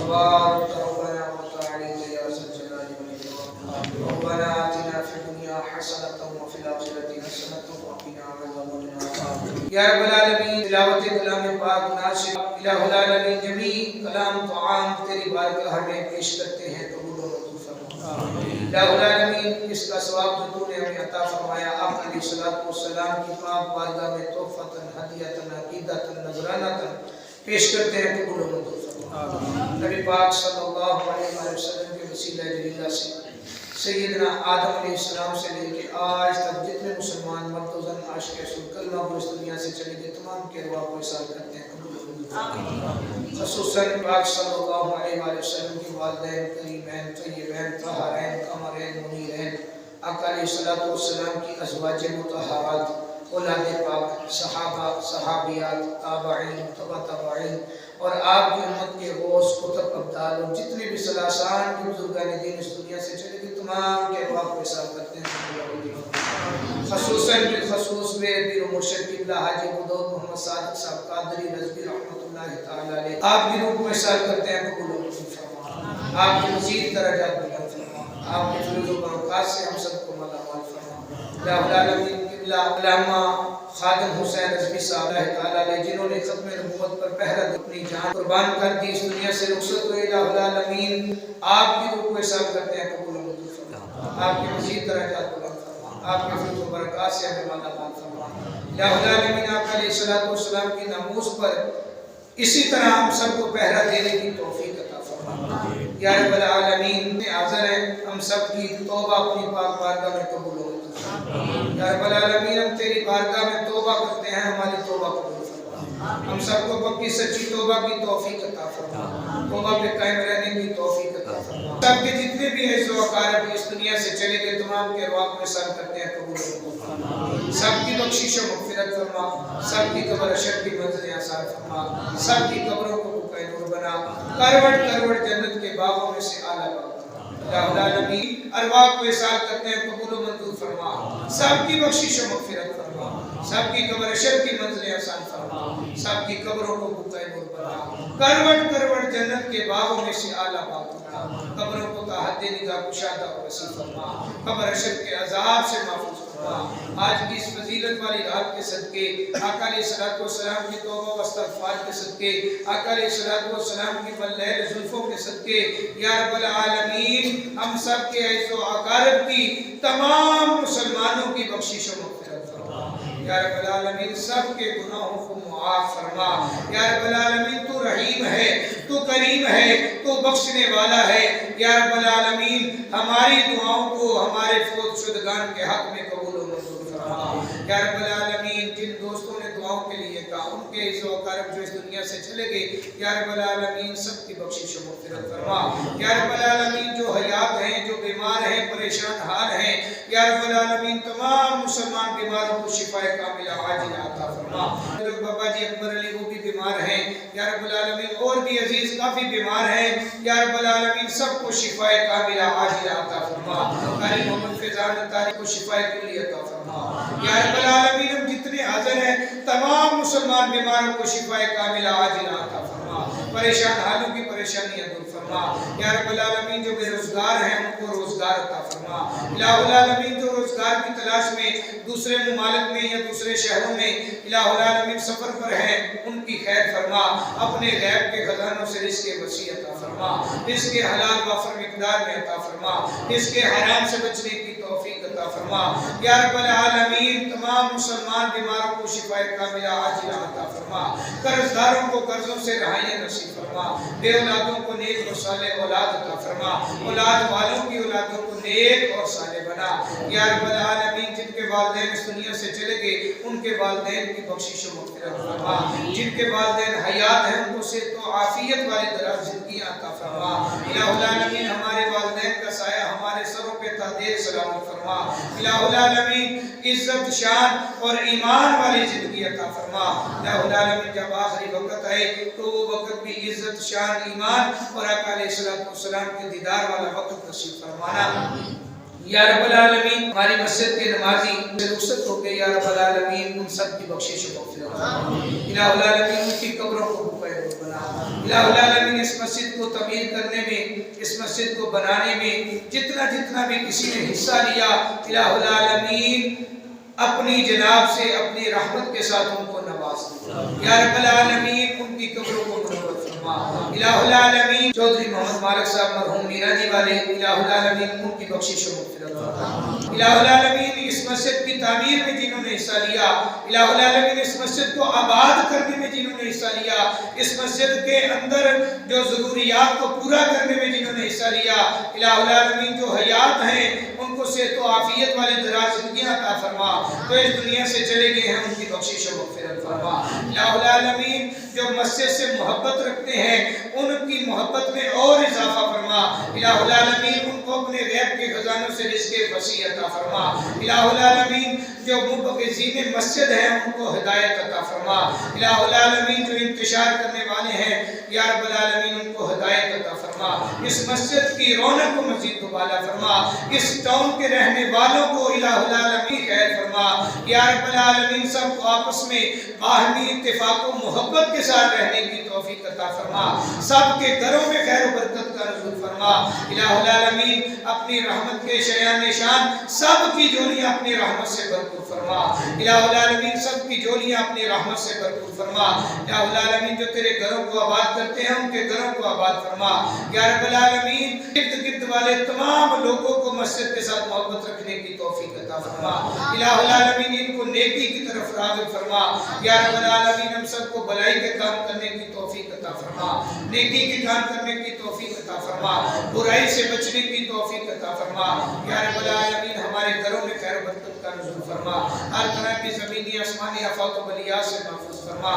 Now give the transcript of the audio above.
تبارك ربنا وتعالى يا ذا الجلال والإكرام ربنا آتنا في الدنيا حسنة وفي الآخرة حسنة وقنا عذاب النار یا رب العالمین تلاوت کلام پاک ناصر الہ العالمین جمیع کلام طعام تیری بارگاہ میں پیش کرتے ہیں قبول و منظور فرما الہ العالمین اس کا ثواب جو تو نے ہمیں عطا فرمایا آپ علیہ الصلوۃ والسلام کی پاک بارگاہ میں تحفۃ ہدیۃ عقیدۃ نذرانہ پیش کرتے ہیں قبول و منظور نبی پاک صلی اللہ علیہ وسلم کے وسیلہ جلیلہ سے سیدنا آدم علیہ السلام سے لے کے آج تک جتنے مسلمان مرد و زن عاشق رسول کلمہ کو اس دنیا سے چلے گئے تمام کے ارواح کو احسان کرتے ہیں قبول و منظور خصوصاً پاک صلی اللہ علیہ وسلم کی والدین کریمین طیبین طاہرین قمرین منیرین آقا علیہ السلام کی ازواج مطہرات اولاد پاک صحابہ صحابیات تابعین تبع تابعین اور آپ کی امت کے غوث قطب ابدال اور جتنے بھی سلاسان کے بزرگان دین اس دنیا سے چلے گئے تمام کے ارواح کو احسان کرتے ہیں خصوصاً بالخصوص میرے پیر و مرشد قبلہ حاجی بدود محمد صادق صاحب قادری رضوی رحمۃ اللہ تعالی علیہ آپ کی روح کو احسان کرتے ہیں قبول و منظور فرما آپ کی مزید درجات بلند فرما آپ کے فیض و برکات سے ہم سب کو مالا مال فرما یا العالمین قبلہ علامہ خادم حسین رضوی صاحب اللہ تعالی علیہ جنہوں نے ختم نبوت پر پہرا اپنی جان قربان کر دی اس دنیا سے رخصت ہوئے الہ العالمین آپ کی روح کو احسان کرتے ہیں قبول و منظور فرما آپ کی مزید درجات بلند فرما آپ کے فضل و برکات سے ہمیں مالا مال فرما الہ العالمین آپ علیہ السلام کی ناموس پر اسی طرح ہم سب کو پہرا دینے کی توفیق عطا فرما یا رب العالمین حاضر ہیں ہم سب کی توبہ اپنی پاک بارگاہ میں قبول ہو یا رب العالمین ہم تیری بارگاہ میں توبہ کرتے ہیں ہماری توبہ قبول فرما ہم سب کو پکی سچی توبہ کی توفیق عطا فرما توبہ پہ قائم رہنے کی توفیق عطا فرما سب کے جتنے بھی عزیز و اقارب اس دنیا سے چلے گئے تمام کے ارواح کو احسان کرتے ہیں قبول فرما سب کی بخشش و مغفرت فرما سب کی قبر اشر کی منزل آسان فرما سب کی قبروں کو بقائے نور بنا کروڑ کروڑ جنت کے باغوں میں سے اعلیٰ باغ یا العالمین ارواح کو احسان کرتے ہیں قبول و منظور فرما سب کی بخشش و مغفرت فرما سب کی قبر اشر کی منزل آسان فرما سب کی قبروں کو بقائے نور بنا کروڑ کروڑ جنت کے باغوں میں سے اعلیٰ باغ بنا قبروں کو تحت نگاہ کشادہ و وسیع فرما قبر اشر کے عذاب سے محفوظ فرما آج کی اس فضیلت والی رات کے صدقے آقا علیہ السلام کی توبہ و استغفار کے صدقے آقا علیہ السلام کی باللیل زلفوں کے صدقے یا رب العالمین ہم سب کے عزیز و اقارب کی تمام مسلمانوں کی بخشش و مغفرت فرما یا رب العالمین سب کے گناہوں کو معاف فرما یا رب العالمین تو رحیم ہے تو کریم ہے تو بخشنے والا ہے یا رب العالمین ہماری دعاؤں کو ہمارے فوت شدگان کے حق میں قبول و منظور فرما یا رب العالمین جن دوستوں نے دعاؤں کے لیے کہا ان کے عزیز و اقارب جو اس دنیا سے چلے گئے یا رب العالمین سب کی بخشش و مغفرت فرما یا رب العالمین جو حیات ہیں جو بیمار ہیں پریشان حال ہیں یا رب العالمین تمام مسلمان بیماروں کو شفا کاملہ عاجلہ عطا فرما بابا جی اکبر علی وہ بھی بیمار ہیں یا رب العالمین اور بھی عزیز کافی بیمار ہیں یا رب العالمین سب کو شفا کاملہ عاجلہ عطا فرما قاری محمد فیضان اتاری کو شفا کلی عطا فرما یا رب العالمین ہم جتنے حاضر ہیں تمام مسلمان بیماروں کو شفا کاملہ عاجلہ عطا فرما پریشان حالوں کی پریشانیاں دور فرما یا رب العالمین جو بے روزگار ہیں ان کو روزگار عطا فرما الہ العالمین جو روزگار کی تلاش میں دوسرے ممالک میں یا دوسرے شہروں میں الہ العالمین سفر پر ہیں ان کی خیر فرما اپنے غیب کے خزانوں سے رزق وسیع عطا فرما رزق حلال وافر مقدار میں عطا فرما رزق حرام سے بچنے کی توفیق عطا فرما یا رب العالمین تمام مسلمان بیماروں کو شفا کاملہ عاجلہ عطا فرما قرض داروں کو قرضوں سے رہائی نصیب فرما بے اولادوں کو نیک اور صالح اولاد عطا فرما اولاد والوں کی اولادوں کو نیک اور صالح بنا یا رب العالمین جن کے والدین اس دنیا سے چلے گئے ان کے والدین کی بخشش و مغفرت فرما جن کے والدین حیات ہیں ان کو صحت و عافیت والی دراز زندگی عطا فرما الہ العالمین ہمارے والدین کا سایہ ہمارے سروں پہ تادیر سلامت فرما الہ العالمین عزت شان اور ایمان والی زندگی عطا فرما الہ العالمین جب آخری وقت آئے تو وہ وقت بھی عزت شان ایمان اور آقا علیہ السلام کے دیدار والا وقت نصیب فرمانا یا رب العالمین ہماری مسجد کے نمازی رخصت ہو کے یا رب العالمین ان سب کی بخشش و مغفرت الہ العالمین ان کی قبروں کو بقیر بنا الہ العالمین اس مسجد کو تعمیر کرنے میں اس مسجد کو بنانے میں جتنا بھی کسی نے حصہ لیا الہ العالمین اپنی جناب سے اپنی رحمت کے ساتھ ان کو نواز یا رب العالمین ان کی قبروں کو منور فرما الہ العالمین چودھری محمد مالک صاحب مرحوم میرانی والے الہ العالمین ان کی بخشش و مغفرت فرما الہ العالمین اس مسجد کی تعمیر میں جنہوں نے حصہ لیا الہ العالمین اس مسجد کو آباد کرنے میں جنہوں نے حصہ لیا اس مسجد کے اندر جو ضروریات کو پورا کرنے میں جنہوں نے حصہ لیا الہ العالمین جو حیات ہیں ان کو صحت و عافیت والی دراز زندگیاں عطا فرما تو اس دنیا سے چلے گئے ہیں ان کی بخشش و مغفرت فرما الہ العالمین جو مسجد سے محبت رکھتے ہیں ان کی محبت میں اور اضافہ فرما الہ العالمین ان کو اپنے غیب کے خزانوں سے رزق وسیع عطا فرما الہ العالمین جو مبغضین مسجد ہیں ان کو ہدایت عطا فرما الہ العالمین جو انتشار کرنے والے ہیں یا رب العالمین ان کو ہدایت عطا فرما اس مسجد کی رونق کو مزید دوبالا فرما اس ٹاؤن کے رہنے والوں کو الہ العالمین خیر فرما یا رب العالمین سب کو آپس میں باہمی اتفاق و محبت کے ساتھ رہنے کی توفیق عطا فرما سب کے گھروں میں خیر و برکت کا نزول فرما الہ العالمین اپنی رحمت کے شیان شان سب کی جولیاں اپنی رحمت سے بھرپور فرما الہ العالمین سب کی جولیاں اپنی رحمت سے بھرپور فرما الہ العالمین جو تیرے گھروں کو آباد کرتے ہیں ان کے گھروں کو آباد فرما یا رب العالمین ارد گرد والے تمام لوگوں کو مسجد کے ساتھ محبت رکھنے کی توفیق عطا فرما الہ العالمین ان کو نیکی کی طرف راغب فرما یا رب العالمین ہم سب کو بھلائی کے کام کرنے کی توفیق عطا فرما نیکی کے کام کرنے کی توفیق عطا فرما برائی سے بچنے کی توفیق عطا فرما یا رب العالمین ہمارے گھروں میں خیر و برکت کا نزول فرما ہر طرح کی زمینی آسمانی آفات و بلیات سے محفوظ فرما